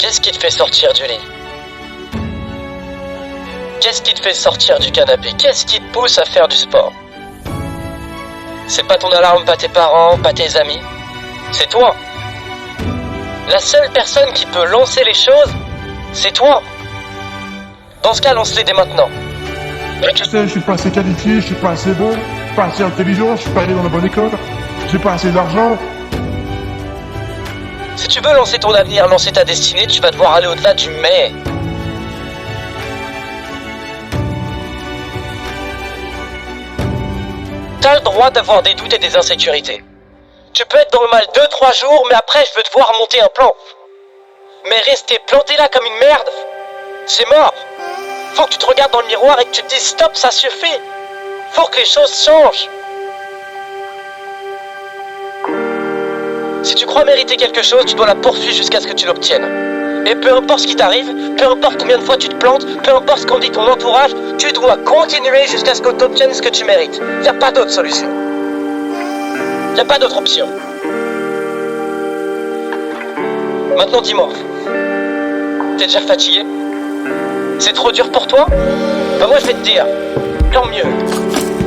Qu'est-ce qui te fait sortir du lit? Qu'est-ce qui te fait sortir du canapé? Qu'est-ce qui te pousse à faire du sport? C'est pas ton alarme, pas tes parents, pas tes amis. C'est toi. La seule personne qui peut lancer les choses, c'est toi. Dans ce cas, lance-les dès maintenant. Tu sais, je suis pas assez qualifié, je suis pas assez bon, pas assez intelligent, je suis pas allé dans la bonne école, j'ai pas assez d'argent. Si tu veux lancer ton avenir, lancer ta destinée, tu vas devoir aller au-delà du mais. T'as le droit d'avoir des doutes et des insécurités. Tu peux être dans le mal 2-3 jours, mais après je veux te voir monter un plan. Mais rester planté là comme une merde, c'est mort. Faut que tu te regardes dans le miroir et que tu te dises stop, ça suffit. Faut que les choses changent. Si tu crois mériter quelque chose, tu dois la poursuivre jusqu'à ce que tu l'obtiennes. Et peu importe ce qui t'arrive, peu importe combien de fois tu te plantes, peu importe ce qu'en dit ton entourage, tu dois continuer jusqu'à ce que tu obtiennes ce que tu mérites. Y a pas d'autre solution. Y a pas d'autre option. Maintenant dis-moi, t'es déjà fatigué? C'est trop dur pour toi? Bah moi je vais te dire, tant mieux.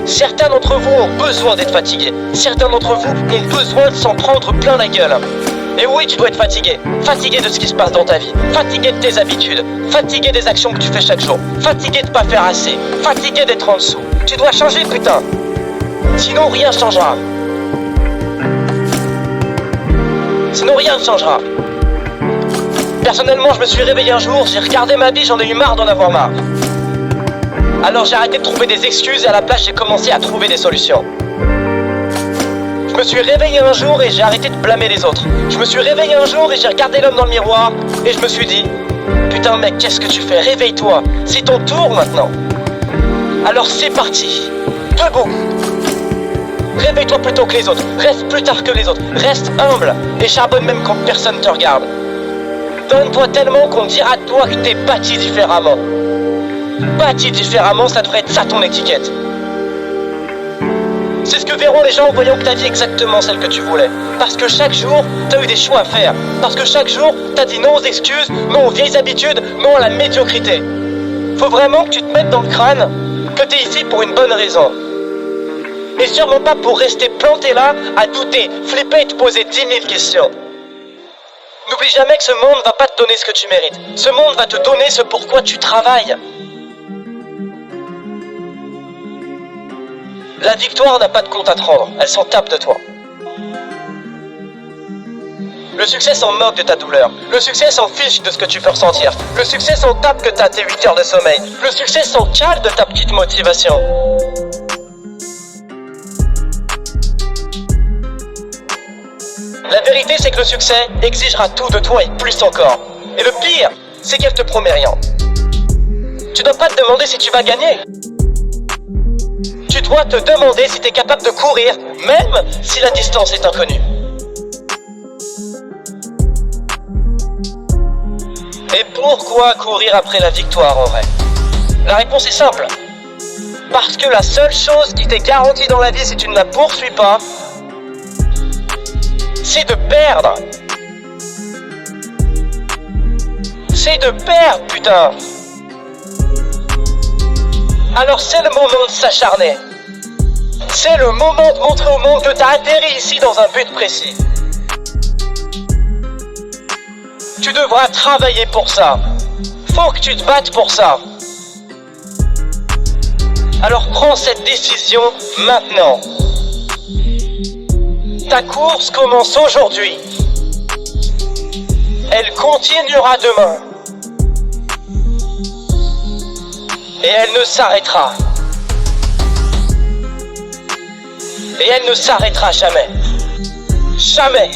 Certains d'entre vous ont besoin d'être fatigués. Certains d'entre vous ont besoin de s'en prendre plein la gueule. Et oui, tu dois être fatigué. Fatigué de ce qui se passe dans ta vie. Fatigué de tes habitudes. Fatigué des actions que tu fais chaque jour. Fatigué de pas faire assez. Fatigué d'être en dessous. Tu dois changer, putain. Sinon, rien changera. Sinon, rien ne changera. Personnellement, je me suis réveillé un jour, j'ai regardé ma vie, j'en ai eu marre d'en avoir marre. Alors j'ai arrêté de trouver des excuses et à la place j'ai commencé à trouver des solutions. Je me suis réveillé un jour et j'ai arrêté de blâmer les autres. Je me suis réveillé un jour et j'ai regardé l'homme dans le miroir et je me suis dit putain mec, qu'est-ce que tu fais? Réveille-toi, c'est ton tour maintenant. Alors c'est parti, debout. Réveille-toi plus tôt que les autres, reste plus tard que les autres, reste humble et charbonne même quand personne te regarde. Donne-toi tellement qu'on dira de toi que t'es bâti différemment. Bâti différemment, ça devrait être ça ton étiquette. C'est ce que verront les gens en voyant que ta vie est exactement celle que tu voulais. Parce que chaque jour, t'as eu des choix à faire. Parce que chaque jour, t'as dit non aux excuses, non aux vieilles habitudes, non à la médiocrité. Faut vraiment que tu te mettes dans le crâne que t'es ici pour une bonne raison. Et sûrement pas pour rester planté là, à douter, flipper et te poser 10 000 questions. N'oublie jamais que ce monde va pas te donner ce que tu mérites. Ce monde va te donner ce pourquoi tu travailles. La victoire n'a pas de compte à te rendre, elle s'en tape de toi. Le succès s'en moque de ta douleur. Le succès s'en fiche de ce que tu peux ressentir. Le succès s'en tape que t'as tes 8 heures de sommeil. Le succès s'en cale de ta petite motivation. La vérité, c'est que le succès exigera tout de toi et plus encore. Et le pire, c'est qu'elle te promet rien. Tu dois pas te demander si tu vas gagner. Tu dois te demander si tu es capable de courir, même si la distance est inconnue. Et pourquoi courir après la victoire en vrai? La réponse est simple. Parce que la seule chose qui t'est garantie dans la vie si tu ne la poursuis pas, c'est de perdre. C'est de perdre, putain. Alors c'est le moment de s'acharner. C'est le moment de montrer au monde que t'as atterri ici dans un but précis. Tu devras travailler pour ça. Faut que tu te battes pour ça. Alors prends cette décision maintenant. Ta course commence aujourd'hui. Elle continuera demain. Et elle ne s'arrêtera. Et elle ne s'arrêtera jamais. Jamais.